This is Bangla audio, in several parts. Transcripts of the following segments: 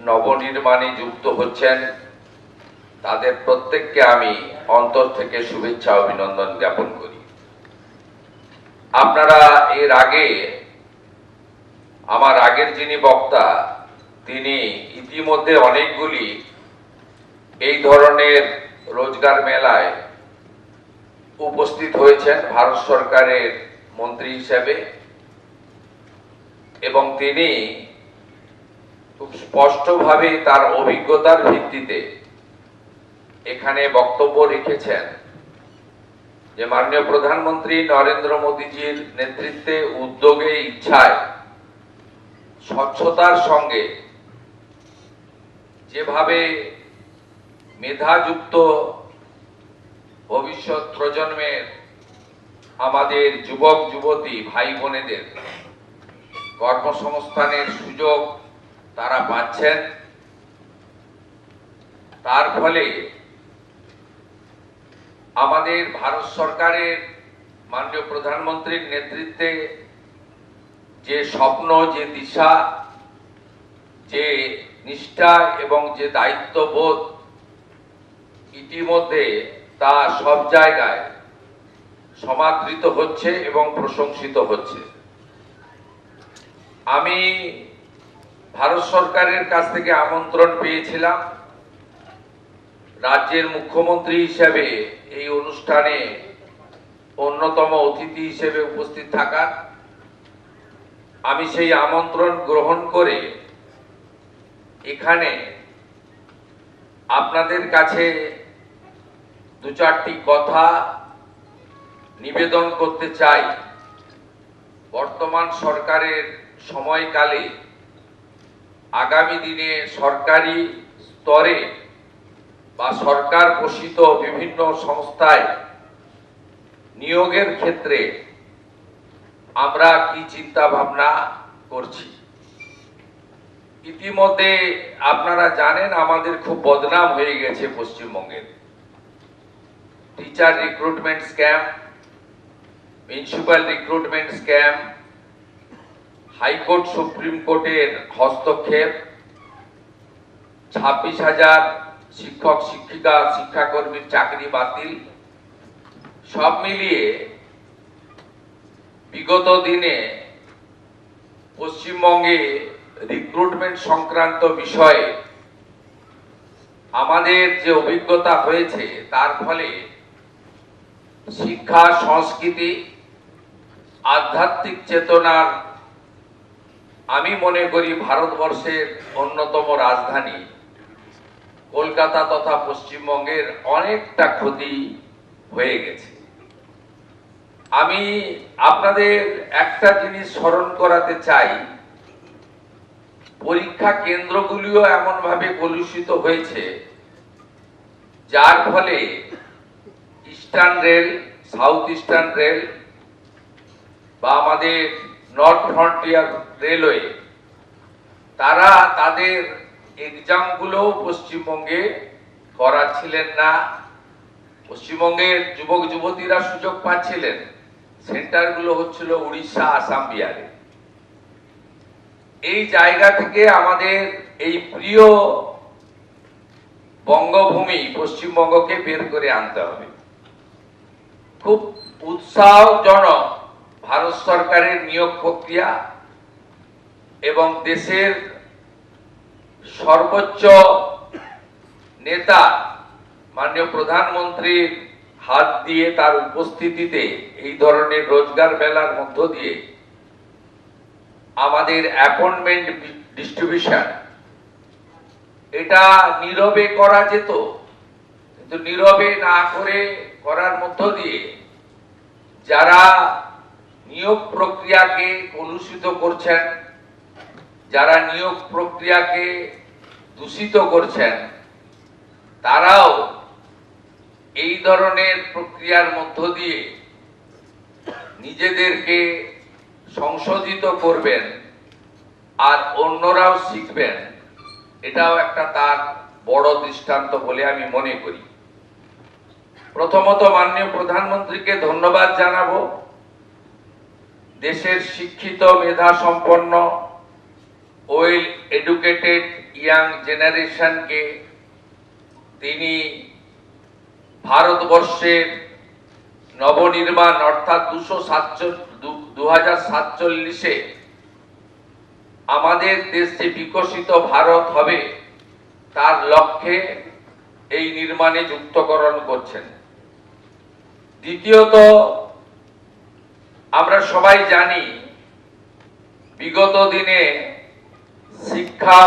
নবনির্মাণে যুক্ত হচ্ছেন তাদের প্রত্যেককে আমি অন্তর থেকে শুভেচ্ছা অভিনন্দন জ্ঞাপন করি। আপনারা এর আগে আমার আগের যিনি বক্তা তিনি ইতিমধ্যে অনেকগুলি এই ধরনের রোজগার মেলায় উপস্থিত হয়েছেন ভারত সরকারের মন্ত্রী হিসেবে, এবং তিনি খুব স্পষ্টভাবে তার অভিজ্ঞতার ভিত্তিতে এখানে বক্তব্য রেখেছেন যে মাননীয় প্রধানমন্ত্রী নরেন্দ্র মোদীজির নেতৃত্বে, উদ্যোগে, ইচ্ছায় স্বচ্ছতার সঙ্গে যেভাবে মেধাযুক্ত ভবিষ্যৎ প্রজন্মের আমাদের যুবক যুবতী ভাই বোনেদের কর্মসংস্থানের সুযোগ তারা পাচ্ছেন, তার ফলে আমাদের ভারত সরকারের মাননীয় প্রধানমন্ত্রীর নেতৃত্বে যে স্বপ্ন, যে দিশা, যে নিষ্ঠা এবং যে দায়িত্ববোধ ইতিমধ্যে তা সব জায়গায় সমাদৃত হচ্ছে এবং প্রশংসিত হচ্ছে। আমি ভারত সরকারের কাছ থেকে আমন্ত্রণ পেয়েছিলাম রাজ্যের মুখ্যমন্ত্রী হিসেবে এই অনুষ্ঠানে অন্যতম অতিথি হিসেবে উপস্থিত থাকার। আমি সেই আমন্ত্রণ গ্রহণ করে এখানে আপনাদের কাছে দু চারটি কথা নিবেদন করতে চাই। বর্তমান সরকারের সময়কালে আগামী দিনে সরকারি স্তরে বা সরকার পোষিত বিভিন্ন সংস্থায় নিয়োগের ক্ষেত্রে আমরা কি চিন্তা ভাবনা করছি। ইতিমধ্যে আপনারা জানেন আমাদের খুব বদনাম হয়ে গেছে পশ্চিমবঙ্গের। Teacher recruitment scam, municipal recruitment scam, high court supreme কোর্টের হস্তক্ষেপ, 26,000 শিক্ষক শিক্ষিকা শিক্ষাকর্মীর চাকরি বাতিল, সব মিলিয়ে বিগত দিনে পশ্চিমবঙ্গে রিক্রুটমেন্ট সংক্রান্ত বিষয়ে আমাদের যে অভিজ্ঞতা হয়েছে তার ফলে শিক্ষা, সংস্কৃতি, আধ্যাত্মিক চেতনার আমি মনে করি ভারতবর্ষের অন্যতম রাজধানী কলকাতা তথা পশ্চিমবঙ্গের অনেকটা ক্ষতি হয়ে গেছে। আমি আপনাদের একটা জিনিস স্মরণ করাতে চাই, পরীক্ষা কেন্দ্রগুলিও এমনভাবে কলুষিত হয়েছে যার ফলে eastern rail, south eastern rail বা আমাদের নর্থ ফ্রন্টিয়ার রেলওয়ে তারা তাদের এক্সামগুলো পশ্চিমবঙ্গে করাচ্ছিলেন না। পশ্চিমবঙ্গের যুবক যুবতীরা সুযোগ পাচ্ছিলেন, সেন্টারগুলো হচ্ছিল উড়িষ্যা, আসাম, বিহারে। এই জায়গা থেকে আমাদের এই প্রিয় বঙ্গভূমি পশ্চিমবঙ্গকে বের করে আনতে হবে। খুব উৎসাহজনক ভারত সরকারের নিয়োগ প্রক্রিয়া এবং দেশের সর্বোচ্চ নেতা মাননীয় প্রধানমন্ত্রীর হাত দিয়ে, তার উপস্থিতিতে এই ধরনের রোজগার মেলার মধ্য দিয়ে আমাদের অ্যাপয়েন্টমেন্ট ডিস্ট্রিবিউশন, এটা নীরবে করা যেত, কিন্তু নীরবে না করে করার মধ্য দিয়ে যারা নিয়োগ প্রক্রিয়াকে কলুষিত করছেন, যারা নিয়োগ প্রক্রিয়াকে দূষিত করছেন, তারাও এই ধরনের প্রক্রিয়ার মধ্য দিয়ে নিজেদেরকে সংশোধিত করবেন আর অন্যরাও শিখবেন। এটাও একটা তার বড় দৃষ্টান্ত বলে আমি মনে করি। প্রথমত মাননীয় প্রধানমন্ত্রীকে ধন্যবাদ জানাবো। দেশের শিক্ষিত, মেধা সম্পন্ন ওয়েল এডুকেটেড ইয়াং জেনারেশনকে তিনি ভারতবর্ষের নবনির্মাণ অর্থাৎ 2047 আমাদের দেশ যে বিকশিত ভারত হবে তার লক্ষ্যে এই নির্মাণে যুক্তকরণ করছেন। দ্বিতীয়ত, আমরা সবাই জানি বিগত দিনে শিক্ষা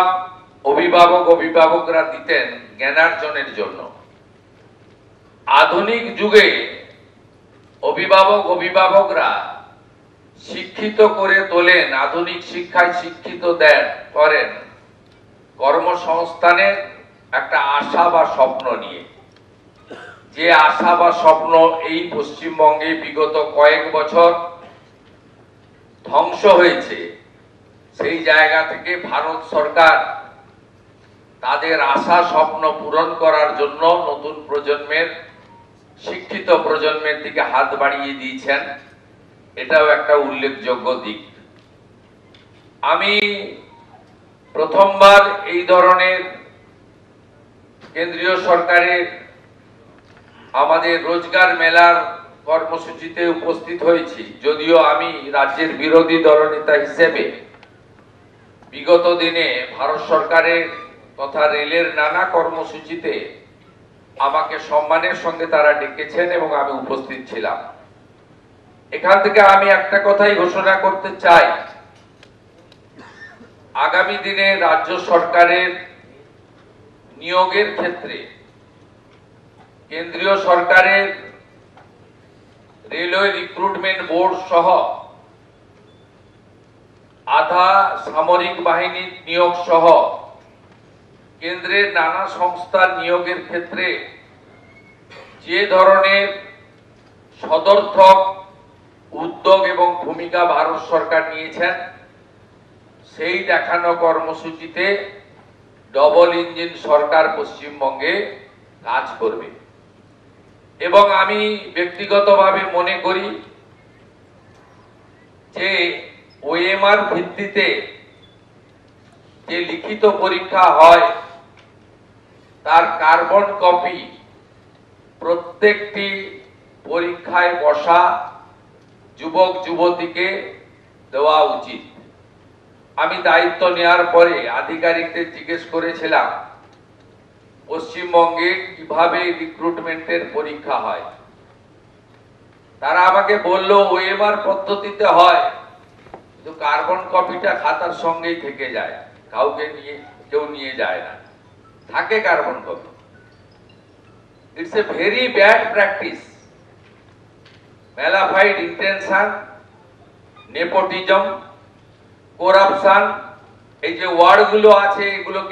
অভিভাবকরা দিতেন জ্ঞানার্জনের জন্য। আধুনিক যুগে অভিভাবকরা শিক্ষিত করে তোলেন, আধুনিক শিক্ষায় শিক্ষিত করেন কর্মসংস্থানের একটা আশা বা স্বপ্ন নিয়ে। যে আশা বা স্বপ্ন এই পশ্চিমবঙ্গে বিগত কয়েক বছর ধ্বংস হয়েছে, সেই জায়গা থেকে ভারত সরকার তাদের আশা স্বপ্ন পূরণ করার জন্য নতুন প্রজন্মের, শিক্ষিত প্রজন্মের দিকে হাত বাড়িয়ে দিয়েছেন। এটাও একটা উল্লেখযোগ্য দিক। আমি প্রথমবার এই ধরনের কেন্দ্রীয় সরকারের আমাদের রোজগার মেলার কর্মসূচিতে উপস্থিত হয়েছি, যদিও আমি রাজ্যের বিরোধী দলনেতা হিসেবে বিগত দিনে ভারত সরকারের তথা রেলের নানা কর্মসূচিতে আমাকে সম্মানের সঙ্গে তারা ডেকেছেন এবং আমি উপস্থিত ছিলাম। এখান থেকে আমি একটা কথাই ঘোষণা করতে চাই, আগামী দিনে রাজ্য সরকারের নিয়োগের ক্ষেত্রে কেন্দ্রীয় সরকারের রেলওয়ে রিক্রুটমেন্ট বোর্ড সহ আধা সামরিক বাহিনীর নিয়োগ সহ কেন্দ্রের নানা সংস্থার নিয়োগের ক্ষেত্রে যে ধরনের সদর্থক উদ্যোগ এবং ভূমিকা ভারত সরকার নিয়েছেন, সেই দেখানো কর্মসূচিতে ডবল ইঞ্জিন সরকার পশ্চিমবঙ্গে কাজ করবে। এবং আমি ব্যক্তিগতভাবে মনে করি যে ওএমআর ভিত্তিতে যে লিখিত পরীক্ষা হয় তার কার্বন কপি প্রত্যেকটি পরীক্ষায় বসা যুবক যুবতীকে দেওয়া উচিত। আমি দায়িত্ব নেওয়ার পরে আধিকারিকদের জিজ্ঞেস করেছিলাম পশ্চিমবঙ্গে কিভাবে রিক্রুটমেন্টের পরীক্ষা হয়। তারা আমাকে বলল ওএমআর পদ্ধতিতে হয়, কিন্তু কার্বন কপিটা খাতার সঙ্গেই থেকে যায়, কেউ নিয়ে যায় না, থাকে carbon copy. It's a very bad practice. Mala fide intention, nepotism, corruption, এই যে ওয়ার্ডগুলো আছে এগুলোকে